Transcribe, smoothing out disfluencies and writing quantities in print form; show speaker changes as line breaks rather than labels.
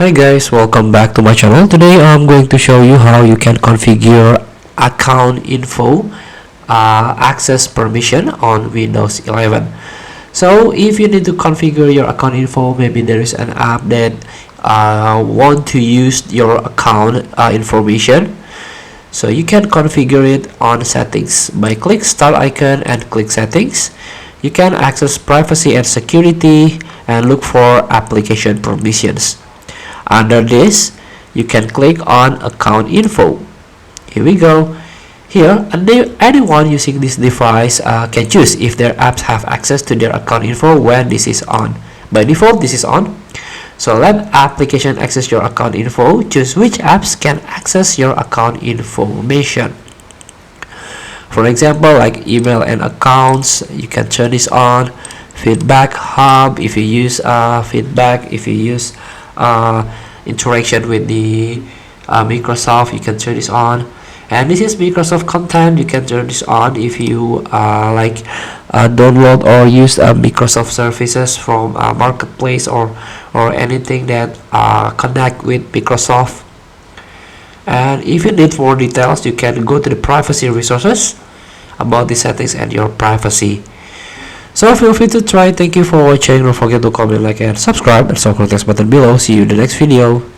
Hi guys, welcome back to my channel. Today I'm going to show you how you can configure account info access permission on Windows 11. So if you need to configure your account info, maybe there is an app that want to use your account information. So you can configure it on settings by click start icon and click settings. You can access privacy and security and look for application permissions. Under this, you can click on account info. Here we go. Here, anyone using this device can choose if their apps have access to their account info when this is on. By default, this is on. So let application access your account info. Choose which apps can access your account information. For example, like email and accounts, you can turn this on. Feedback hub, if you use feedback, if you use interaction with the Microsoft, you can turn this on. And this is Microsoft content, you can turn this on if you download or use Microsoft services from marketplace or anything that connect with Microsoft. And if you need more details, you can go to the privacy resources about the settings and your privacy. So feel free to try. Thank you for watching. Don't forget to comment, like, and subscribe, and click the button below. See you in the next video.